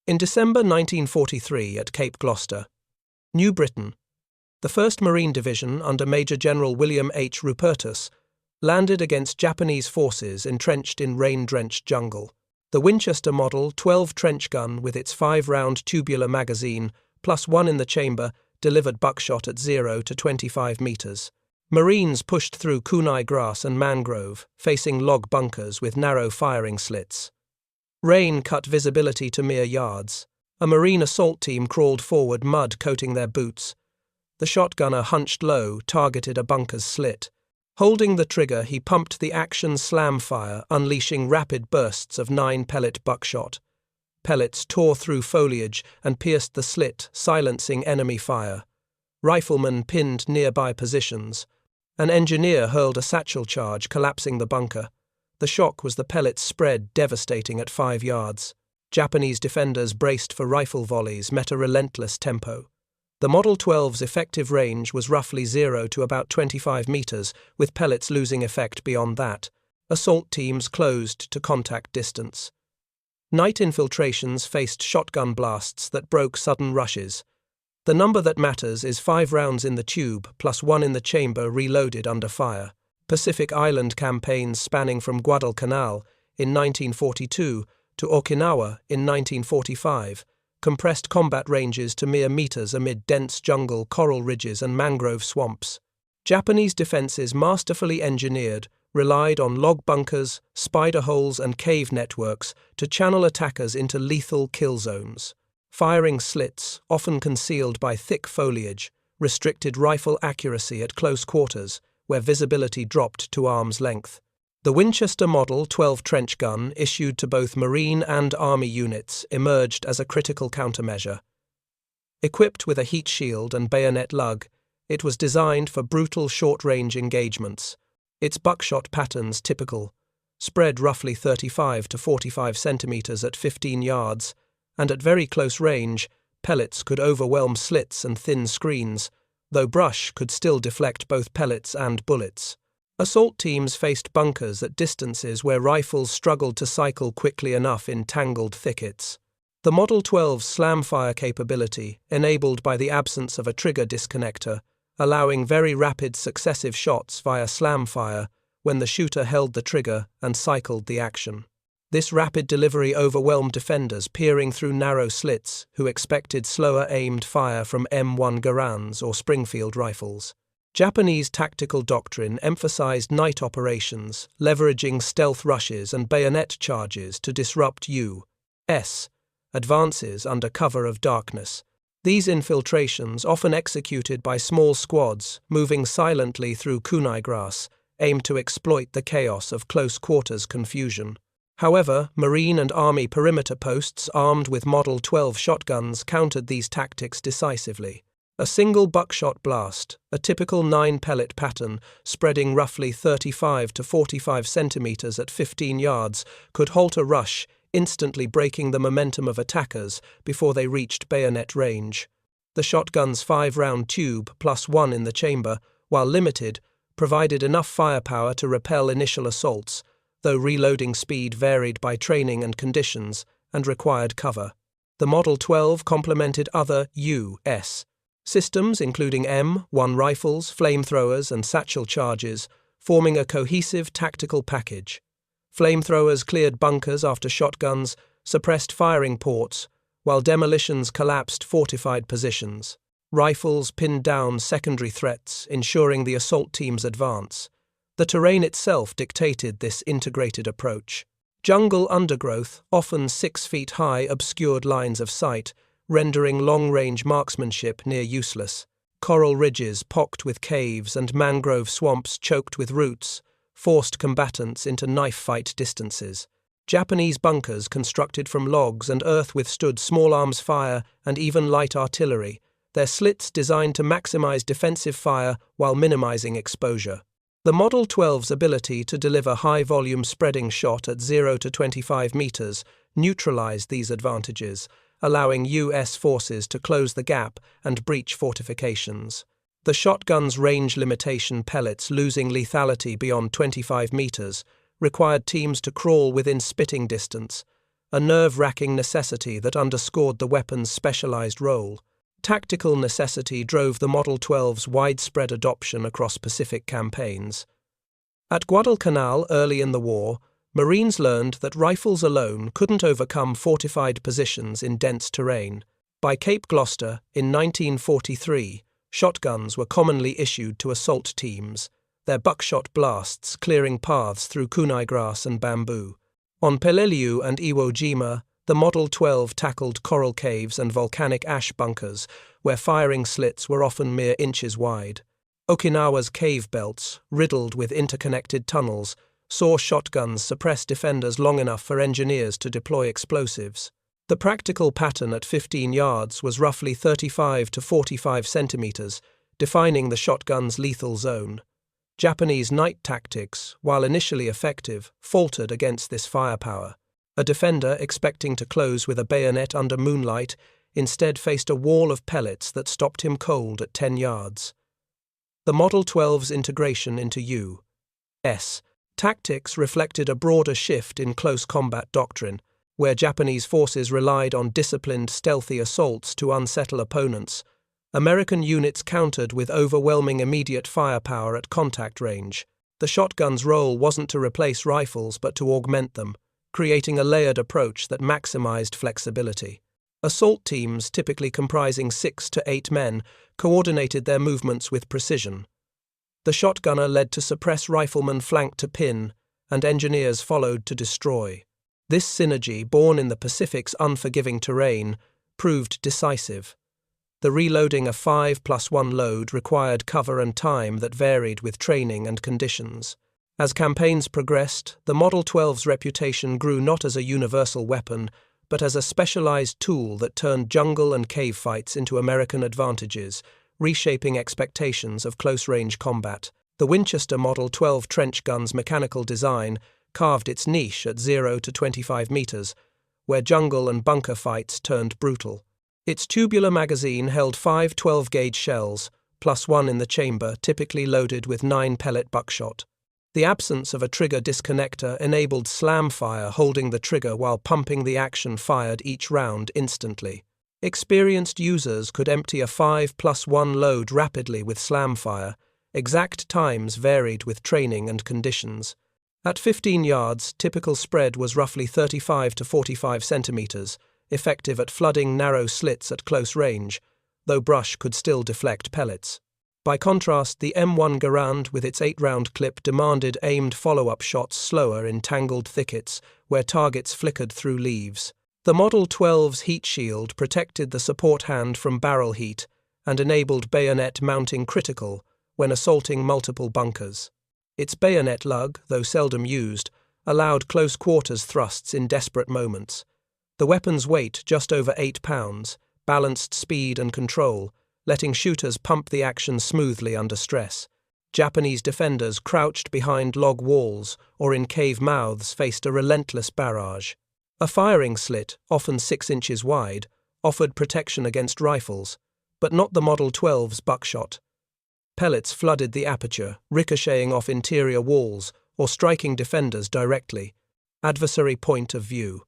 In December 1943 at Cape Gloucester, New Britain, the 1st Marine Division under Major General William H. Rupertus landed against Japanese forces entrenched in rain-drenched jungle. The Winchester Model 12 trench gun with its 5-round tubular magazine plus one in the chamber delivered buckshot at 0 to 25 meters. Marines pushed through kunai grass and mangrove, facing log bunkers with narrow firing slits. Rain cut visibility to mere yards. A Marine assault team crawled forward, mud coating their boots. The shotgunner hunched low, targeted a bunker's slit. Holding the trigger, he pumped the action slam fire, unleashing rapid bursts of 9-pellet buckshot. Pellets tore through foliage and pierced the slit, silencing enemy fire. Riflemen pinned nearby positions. An engineer hurled a satchel charge, collapsing the bunker. The shock was the pellets spread, devastating at 5 yards. Japanese defenders braced for rifle volleys, met a relentless tempo. The Model 12's effective range was roughly 0 to about 25 meters, with pellets losing effect beyond that. Assault teams closed to contact distance. Night infiltrations faced shotgun blasts that broke sudden rushes. The number that matters is 5 rounds in the tube plus 1 in the chamber reloaded under fire. Pacific Island campaigns spanning from Guadalcanal in 1942 to Okinawa in 1945 compressed combat ranges to mere meters amid dense jungle, coral ridges and mangrove swamps. Japanese defenses, masterfully engineered, relied on log bunkers, spider holes and cave networks to channel attackers into lethal kill zones. Firing slits, often concealed by thick foliage, restricted rifle accuracy at close quarters, where visibility dropped to arm's length. The Winchester Model 12 trench gun, issued to both Marine and Army units, emerged as a critical countermeasure. Equipped with a heat shield and bayonet lug, it was designed for brutal short-range engagements. Its buckshot patterns typical, spread roughly 35 to 45 centimeters at 15 yards, and at very close range, pellets could overwhelm slits and thin screens, though brush could still deflect both pellets and bullets. Assault teams faced bunkers at distances where rifles struggled to cycle quickly enough in tangled thickets. The Model 12's slam-fire capability, enabled by the absence of a trigger disconnector, allowing very rapid successive shots via slam fire when the shooter held the trigger and cycled the action. This rapid delivery overwhelmed defenders peering through narrow slits who expected slower-aimed fire from M1 Garands or Springfield rifles. Japanese tactical doctrine emphasized night operations, leveraging stealth rushes and bayonet charges to disrupt U.S. advances under cover of darkness. These infiltrations, often executed by small squads moving silently through kunai grass, aimed to exploit the chaos of close-quarters confusion. However, Marine and Army perimeter posts armed with Model 12 shotguns countered these tactics decisively. A single buckshot blast, a typical 9-pellet pattern spreading roughly 35 to 45 centimeters at 15 yards, could halt a rush, instantly breaking the momentum of attackers before they reached bayonet range. The shotgun's 5-round tube plus 1 in the chamber, while limited, provided enough firepower to repel initial assaults, though reloading speed varied by training and conditions and required cover. The Model 12 complemented other U.S. systems, including M1 rifles, flamethrowers, and satchel charges, forming a cohesive tactical package. Flamethrowers cleared bunkers after shotguns suppressed firing ports, while demolitions collapsed fortified positions. Rifles pinned down secondary threats, ensuring the assault team's advance. The terrain itself dictated this integrated approach. Jungle undergrowth, often 6 feet high, obscured lines of sight, rendering long-range marksmanship near useless. Coral ridges pocked with caves and mangrove swamps choked with roots forced combatants into knife-fight distances. Japanese bunkers constructed from logs and earth withstood small arms fire and even light artillery, their slits designed to maximize defensive fire while minimizing exposure. The Model 12's ability to deliver high-volume spreading shot at 0 to 25 meters neutralized these advantages, allowing U.S. forces to close the gap and breach fortifications. The shotgun's range limitation, pellets losing lethality beyond 25 meters, required teams to crawl within spitting distance, a nerve-wracking necessity that underscored the weapon's specialized role. Tactical necessity drove the Model 12's widespread adoption across Pacific campaigns. At Guadalcanal early in the war, Marines learned that rifles alone couldn't overcome fortified positions in dense terrain. By Cape Gloucester, in 1943, shotguns were commonly issued to assault teams, their buckshot blasts clearing paths through kunai grass and bamboo. On Peleliu and Iwo Jima, the Model 12 tackled coral caves and volcanic ash bunkers, where firing slits were often mere inches wide. Okinawa's cave belts, riddled with interconnected tunnels, saw shotguns suppress defenders long enough for engineers to deploy explosives. The practical pattern at 15 yards was roughly 35 to 45 centimeters, defining the shotgun's lethal zone. Japanese night tactics, while initially effective, faltered against this firepower. A defender expecting to close with a bayonet under moonlight instead faced a wall of pellets that stopped him cold at 10 yards. The Model 12's integration into U.S. tactics reflected a broader shift in close combat doctrine, where Japanese forces relied on disciplined, stealthy assaults to unsettle opponents. American units countered with overwhelming immediate firepower at contact range. The shotgun's role wasn't to replace rifles but to augment them, creating a layered approach that maximized flexibility. Assault teams, typically comprising 6 to 8 men, coordinated their movements with precision. The shotgunner led to suppress riflemen flanked to pin, and engineers followed to destroy. This synergy, born in the Pacific's unforgiving terrain, proved decisive. The reloading a 5+1 load required cover and time that varied with training and conditions. As campaigns progressed, the Model 12's reputation grew not as a universal weapon, but as a specialized tool that turned jungle and cave fights into American advantages, reshaping expectations of close-range combat. The Winchester Model 12 trench gun's mechanical design carved its niche at 0 to 25 meters, where jungle and bunker fights turned brutal. Its tubular magazine held 5 12-gauge shells, plus one in the chamber, typically loaded with 9-pellet buckshot. The absence of a trigger disconnector enabled slam fire, holding the trigger while pumping the action fired each round instantly. Experienced users could empty a 5+1 load rapidly with slam fire. Exact times varied with training and conditions. At 15 yards, typical spread was roughly 35 to 45 centimeters, effective at flooding narrow slits at close range, though brush could still deflect pellets. By contrast, the M1 Garand with its 8-round clip demanded aimed follow-up shots slower in tangled thickets where targets flickered through leaves. The Model 12's heat shield protected the support hand from barrel heat and enabled bayonet mounting critical when assaulting multiple bunkers. Its bayonet lug, though seldom used, allowed close-quarters thrusts in desperate moments. The weapon's weight, just over 8 pounds, balanced speed and control, letting shooters pump the action smoothly under stress. Japanese defenders crouched behind log walls or in cave mouths faced a relentless barrage. A firing slit, often 6 inches wide, offered protection against rifles, but not the Model 12's buckshot. Pellets flooded the aperture, ricocheting off interior walls or striking defenders directly. Adversary point of view.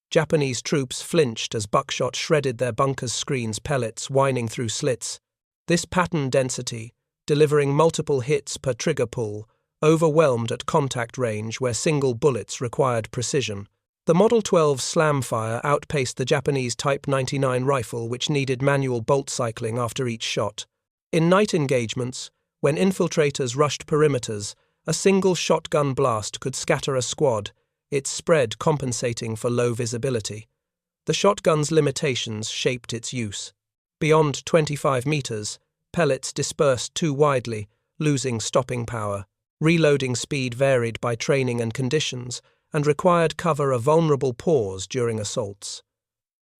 Japanese troops flinched as buckshot shredded their bunkers' screens, pellets whining through slits. This pattern density, delivering multiple hits per trigger pull, overwhelmed at contact range where single bullets required precision. The Model 12's slam fire outpaced the Japanese Type 99 rifle, which needed manual bolt cycling after each shot. In night engagements, when infiltrators rushed perimeters, a single shotgun blast could scatter a squad, its spread compensating for low visibility. The shotgun's limitations shaped its use. Beyond 25 meters, pellets dispersed too widely, losing stopping power. Reloading speed varied by training and conditions, and required cover a vulnerable pause during assaults.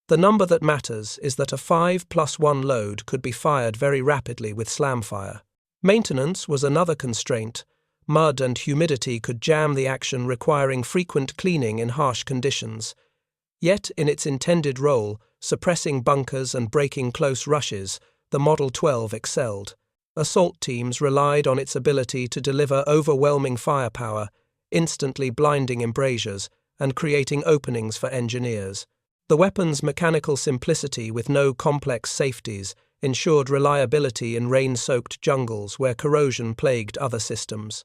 The number that matters is that a 5+1 load could be fired very rapidly with slam fire. Maintenance was another constraint. Mud and humidity could jam the action, requiring frequent cleaning in harsh conditions. Yet, in its intended role, suppressing bunkers and breaking close rushes, the Model 12 excelled. Assault teams relied on its ability to deliver overwhelming firepower, instantly blinding embrasures and creating openings for engineers. The weapon's mechanical simplicity with no complex safeties ensured reliability in rain-soaked jungles where corrosion plagued other systems.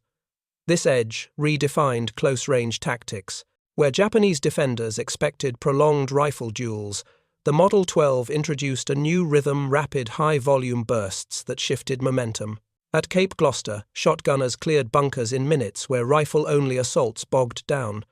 This edge redefined close-range tactics. Where Japanese defenders expected prolonged rifle duels, the Model 12 introduced a new rhythm, rapid, high-volume bursts that shifted momentum. At Cape Gloucester, shotgunners cleared bunkers in minutes where rifle-only assaults bogged down.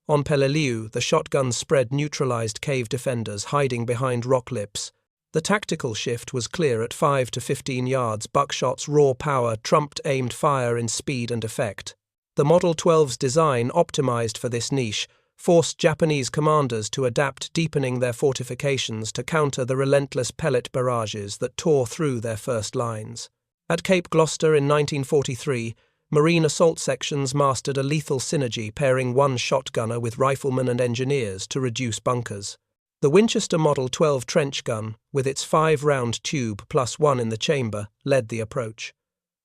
On Peleliu, the shotguns spread neutralized cave defenders hiding behind rock lips. The tactical shift was clear at 5 to 15 yards. Buckshot's raw power trumped aimed fire in speed and effect. The Model 12's design, optimized for this niche, forced Japanese commanders to adapt, deepening their fortifications to counter the relentless pellet barrages that tore through their first lines. At Cape Gloucester in 1943, Marine assault sections mastered a lethal synergy, pairing one shotgunner with riflemen and engineers to reduce bunkers. The Winchester Model 12 trench gun, with its 5-round tube plus one in the chamber, led the approach.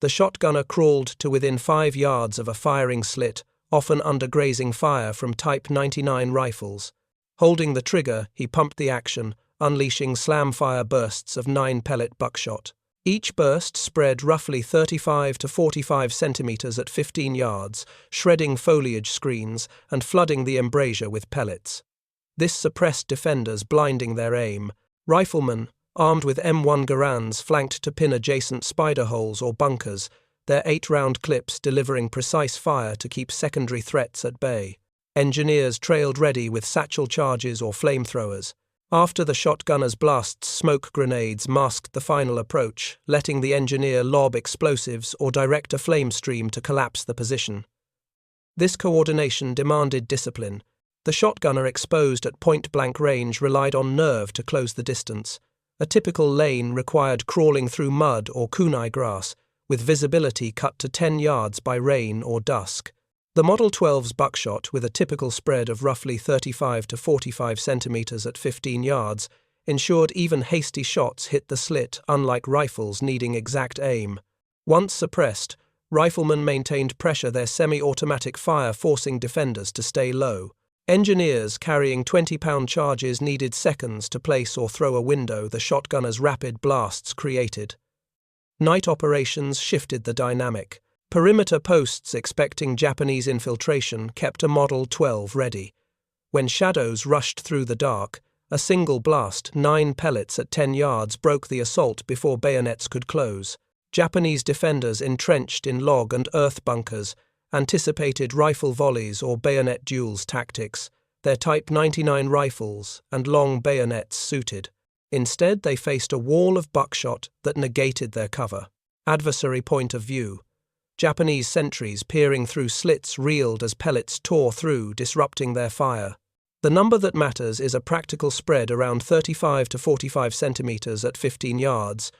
The shotgunner crawled to within 5 yards of a firing slit, often under grazing fire from Type 99 rifles. Holding the trigger, he pumped the action, unleashing slam-fire bursts of 9-pellet buckshot. Each burst spread roughly 35 to 45 centimeters at 15 yards, shredding foliage screens and flooding the embrasure with pellets. This suppressed defenders, blinding their aim. Riflemen, armed with M1 Garands, flanked to pin adjacent spider holes or bunkers, their 8-round clips delivering precise fire to keep secondary threats at bay. Engineers trailed ready with satchel charges or flamethrowers. After the shotgunner's blasts, smoke grenades masked the final approach, letting the engineer lob explosives or direct a flame stream to collapse the position. This coordination demanded discipline. The shotgunner exposed at point-blank range relied on nerve to close the distance. A typical lane required crawling through mud or kunai grass, with visibility cut to 10 yards by rain or dusk. The Model 12's buckshot, with a typical spread of roughly 35 to 45 centimeters at 15 yards, ensured even hasty shots hit the slit, unlike rifles needing exact aim. Once suppressed, riflemen maintained pressure, their semi-automatic fire forcing defenders to stay low. Engineers carrying 20-pound charges needed seconds to place or throw a window the shotgunner's rapid blasts created. Night operations shifted the dynamic. Perimeter posts expecting Japanese infiltration kept a Model 12 ready. When shadows rushed through the dark, a single blast, 9 pellets at 10 yards, broke the assault before bayonets could close. Japanese defenders entrenched in log and earth bunkers anticipated rifle volleys or bayonet duels tactics, their Type 99 rifles and long bayonets suited. Instead, they faced a wall of buckshot that negated their cover. Adversary point of view. Japanese sentries peering through slits reeled as pellets tore through, disrupting their fire. The number that matters is a practical spread around 35 to 45 centimeters at 15 yards,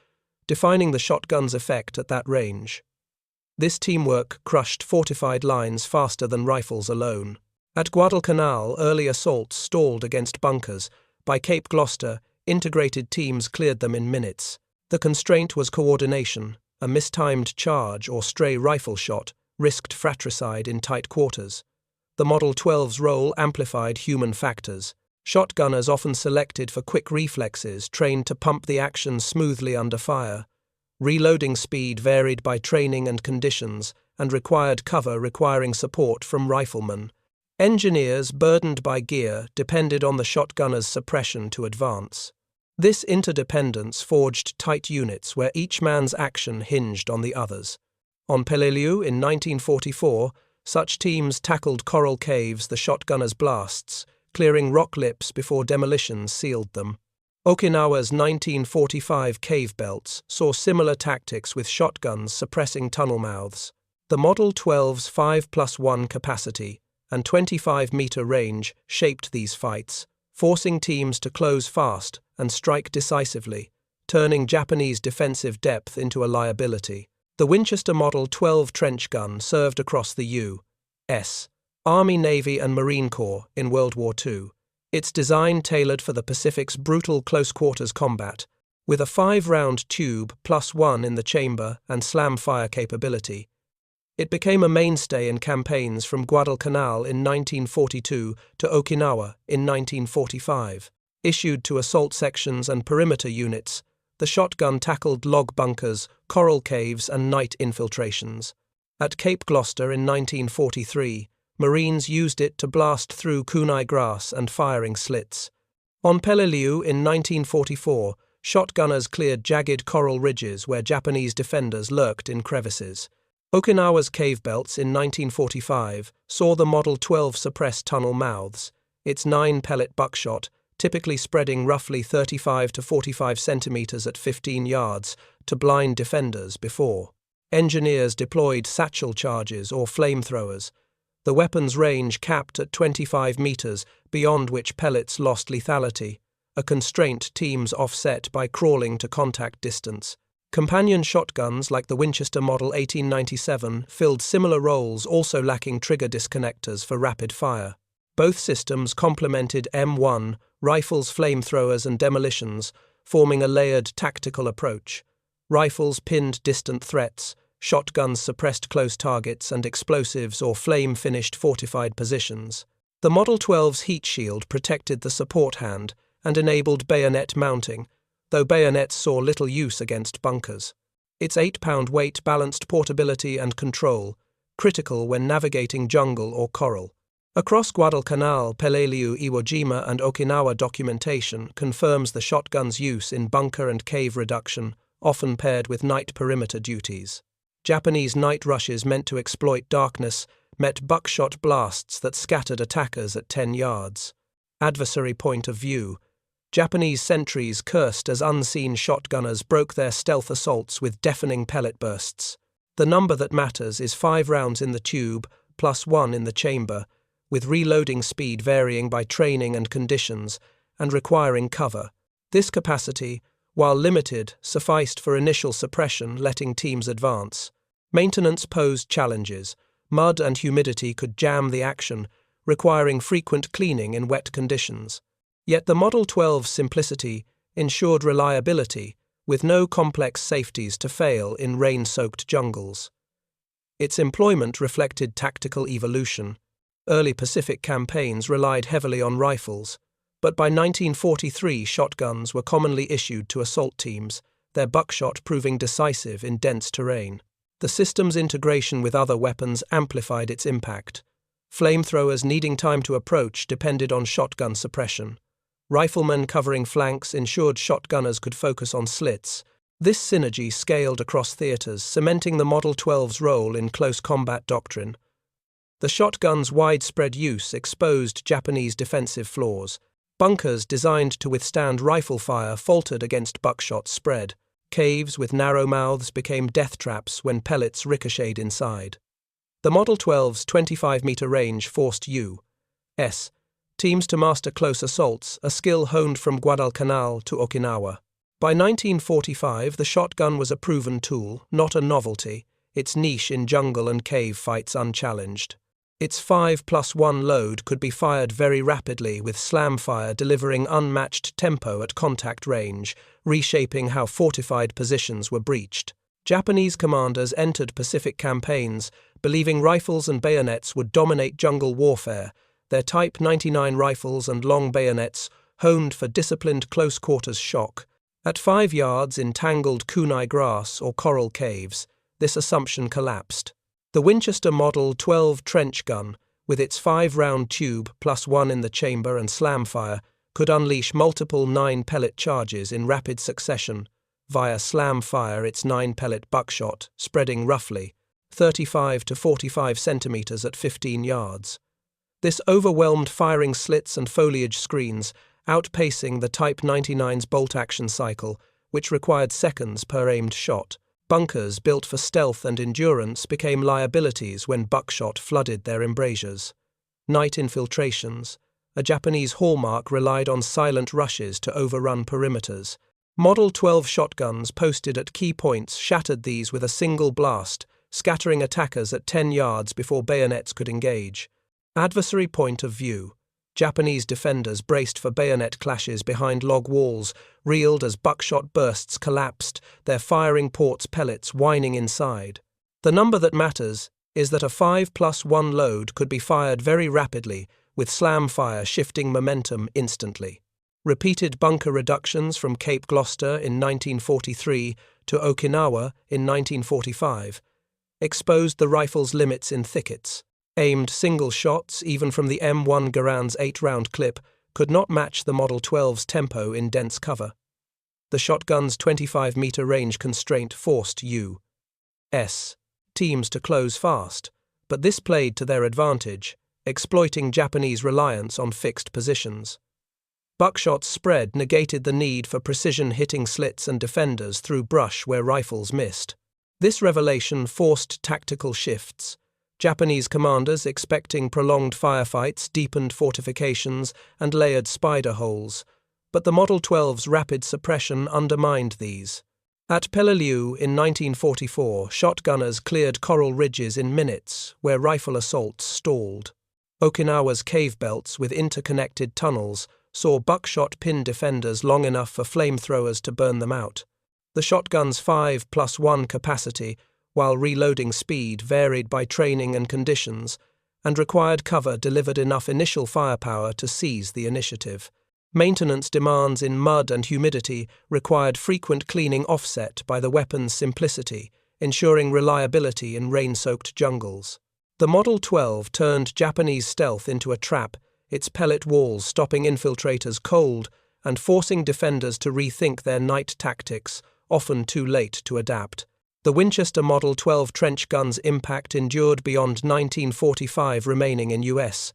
defining the shotgun's effect at that range. This teamwork crushed fortified lines faster than rifles alone. At Guadalcanal, early assaults stalled against bunkers. By Cape Gloucester, integrated teams cleared them in minutes. The constraint was coordination. A mistimed charge or stray rifle shot risked fratricide in tight quarters. The Model 12's role amplified human factors. Shotgunners often selected for quick reflexes, trained to pump the action smoothly under fire. Reloading speed varied by training and conditions, and required cover requiring support from riflemen. Engineers, burdened by gear, depended on the shotgunner's suppression to advance. This interdependence forged tight units where each man's action hinged on the others. On Peleliu in 1944, such teams tackled coral caves, the shotgunner's blasts, clearing rock lips before demolitions sealed them. Okinawa's 1945 cave belts saw similar tactics with shotguns suppressing tunnel mouths. The Model 12's 5+1 capacity and 25-meter range shaped these fights, forcing teams to close fast and strike decisively, turning Japanese defensive depth into a liability. The Winchester Model 12 trench gun served across the U.S. Army, Navy and Marine Corps in World War II. Its design tailored for the Pacific's brutal close-quarters combat, with a 5-round tube plus one in the chamber and slam-fire capability. It became a mainstay in campaigns from Guadalcanal in 1942 to Okinawa in 1945. Issued to assault sections and perimeter units, the shotgun tackled log bunkers, coral caves, and night infiltrations. At Cape Gloucester in 1943, Marines used it to blast through kunai grass and firing slits. On Peleliu in 1944, shotgunners cleared jagged coral ridges where Japanese defenders lurked in crevices. Okinawa's cave belts in 1945 saw the Model 12 suppress tunnel mouths, its 9-pellet buckshot, typically spreading roughly 35 to 45 centimeters at 15 yards, to blind defenders before. Engineers deployed satchel charges or flamethrowers, the weapon's range capped at 25 meters, beyond which pellets lost lethality, a constraint teams offset by crawling to contact distance. Companion shotguns like the Winchester Model 1897 filled similar roles, also lacking trigger disconnectors for rapid fire. Both systems complemented M1, rifles, flamethrowers, and demolitions, forming a layered tactical approach. Rifles pinned distant threats, shotguns suppressed close targets, and explosives or flame-finished fortified positions. The Model 12's heat shield protected the support hand and enabled bayonet mounting, though bayonets saw little use against bunkers. Its 8-pound weight balanced portability and control, critical when navigating jungle or coral. Across Guadalcanal, Peleliu, Iwo Jima, and Okinawa documentation confirms the shotgun's use in bunker and cave reduction, often paired with night perimeter duties. Japanese night rushes meant to exploit darkness met buckshot blasts that scattered attackers at 10 yards. Adversary point of view. Japanese sentries cursed as unseen shotgunners broke their stealth assaults with deafening pellet bursts. The number that matters is 5 rounds in the tube plus 1 in the chamber, with reloading speed varying by training and conditions and requiring cover. This capacity, while limited, sufficed for initial suppression, letting teams advance. Maintenance posed challenges. Mud and humidity could jam the action, requiring frequent cleaning in wet conditions. Yet the Model 12's simplicity ensured reliability, with no complex safeties to fail in rain-soaked jungles. Its employment reflected tactical evolution. Early Pacific campaigns relied heavily on rifles, but by 1943 shotguns were commonly issued to assault teams, their buckshot proving decisive in dense terrain. The system's integration with other weapons amplified its impact. Flamethrowers needing time to approach depended on shotgun suppression. Riflemen covering flanks ensured shotgunners could focus on slits. This synergy scaled across theaters, cementing the Model 12's role in close combat doctrine. The shotgun's widespread use exposed Japanese defensive flaws. Bunkers designed to withstand rifle fire faltered against buckshot spread. Caves with narrow mouths became death traps when pellets ricocheted inside. The Model 12's 25-meter range forced U.S. teams to master close assaults, a skill honed from Guadalcanal to Okinawa. By 1945, the shotgun was a proven tool, not a novelty, its niche in jungle and cave fights unchallenged. Its 5+1 load could be fired very rapidly, with slam fire delivering unmatched tempo at contact range, reshaping how fortified positions were breached. Japanese commanders entered Pacific campaigns, believing rifles and bayonets would dominate jungle warfare, their Type 99 rifles and long bayonets honed for disciplined close-quarters shock. At 5 yards in tangled kunai grass or coral caves, this assumption collapsed. The Winchester Model 12 trench gun, with its 5-round tube plus 1 in the chamber and slam fire, could unleash multiple 9-pellet charges in rapid succession via slam fire, its 9-pellet buckshot, spreading roughly 35 to 45 centimeters at 15 yards. This overwhelmed firing slits and foliage screens, outpacing the Type 99's bolt-action cycle, which required seconds per aimed shot. Bunkers built for stealth and endurance became liabilities when buckshot flooded their embrasures. Night infiltrations, a Japanese hallmark, relied on silent rushes to overrun perimeters. Model 12 shotguns posted at key points shattered these with a single blast, scattering attackers at 10 yards before bayonets could engage. Adversary point of view. Japanese defenders braced for bayonet clashes behind log walls, reeled as buckshot bursts collapsed, their firing ports pellets whining inside. The number that matters is that a 5+1 load could be fired very rapidly, with slam fire shifting momentum instantly. Repeated bunker reductions from Cape Gloucester in 1943 to Okinawa in 1945 exposed the rifle's limits in thickets. Aimed single shots, even from the M1 Garand's 8-round clip, could not match the Model 12's tempo in dense cover. The shotgun's 25-meter range constraint forced U.S. teams to close fast, but this played to their advantage, exploiting Japanese reliance on fixed positions. Buckshot's spread negated the need for precision hitting slits and defenders through brush where rifles missed. This revelation forced tactical shifts. Japanese commanders expecting prolonged firefights, deepened fortifications, and layered spider holes, but the Model 12's rapid suppression undermined these. At Peleliu in 1944, shotgunners cleared coral ridges in minutes where rifle assaults stalled. Okinawa's cave belts with interconnected tunnels saw buckshot pin defenders long enough for flamethrowers to burn them out. The shotgun's 5+1 capacity, while reloading speed varied by training and conditions, and required cover delivered enough initial firepower to seize the initiative. Maintenance demands in mud and humidity required frequent cleaning offset by the weapon's simplicity, ensuring reliability in rain-soaked jungles. The Model 12 turned Japanese stealth into a trap, its pellet walls stopping infiltrators cold and forcing defenders to rethink their night tactics, often too late to adapt. The Winchester Model 12 trench gun's impact endured beyond 1945, remaining in U.S.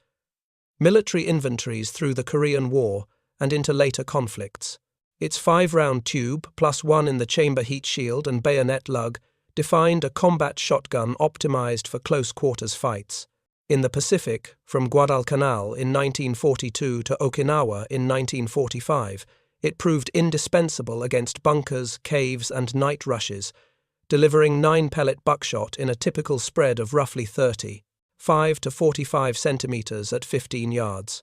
military inventories through the Korean War and into later conflicts. Its 5-round tube, +1 in the chamber heat shield and bayonet lug, defined a combat shotgun optimized for close-quarters fights. In the Pacific, from Guadalcanal in 1942 to Okinawa in 1945, it proved indispensable against bunkers, caves, and night rushes, delivering 9-pellet buckshot in a typical spread of roughly 35 to 45 centimeters at 15 yards.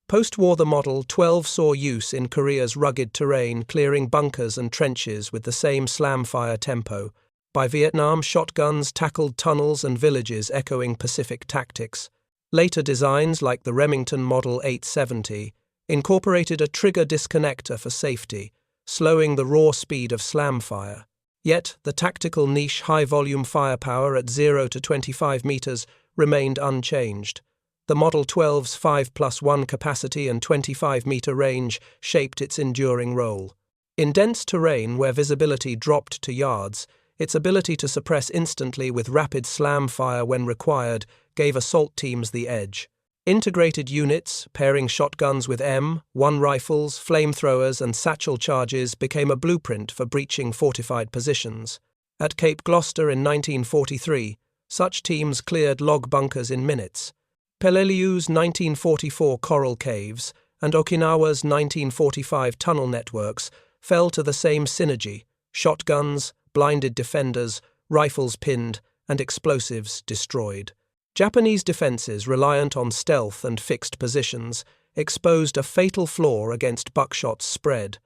Post-war, the Model 12 saw use in Korea's rugged terrain, clearing bunkers and trenches with the same slam-fire tempo. By Vietnam, shotguns tackled tunnels and villages, echoing Pacific tactics. Later designs, like the Remington Model 870, incorporated a trigger disconnector for safety, slowing the raw speed of slam fire. Yet, the tactical niche high-volume firepower at 0 to 25 meters remained unchanged. The Model 12's 5+1 capacity and 25-meter range shaped its enduring role. In dense terrain where visibility dropped to yards, its ability to suppress instantly with rapid slam fire when required gave assault teams the edge. Integrated units, pairing shotguns with M1 rifles, flamethrowers, and satchel charges became a blueprint for breaching fortified positions. At Cape Gloucester in 1943, such teams cleared log bunkers in minutes. Peleliu's 1944 coral caves and Okinawa's 1945 tunnel networks fell to the same synergy: shotguns, blinded defenders, rifles pinned, and explosives destroyed. Japanese defenses, reliant on stealth and fixed positions, exposed a fatal flaw against buckshot's spread.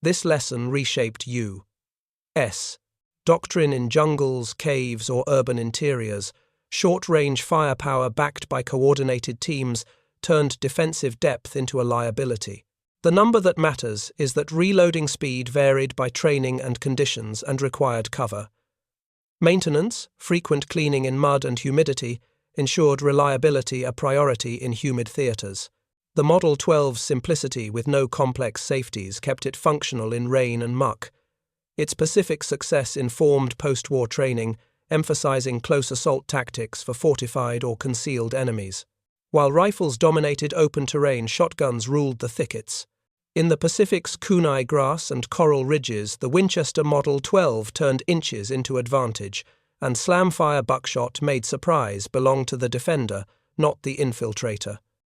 This lesson reshaped U.S. doctrine in jungles, caves, or urban interiors. Short-range firepower backed by coordinated teams turned defensive depth into a liability. The number that matters is that reloading speed varied by training and conditions and required cover. Maintenance, frequent cleaning in mud and humidity, ensured reliability a priority in humid theaters. The Model 12's simplicity with no complex safeties kept it functional in rain and muck. Its Pacific success informed post-war training, emphasizing close assault tactics for fortified or concealed enemies. While rifles dominated open terrain, shotguns ruled the thickets. In the Pacific's kunai grass and coral ridges, the Winchester Model 12 turned inches into advantage, and slam-fire buckshot made surprise belong to the defender, not the infiltrator.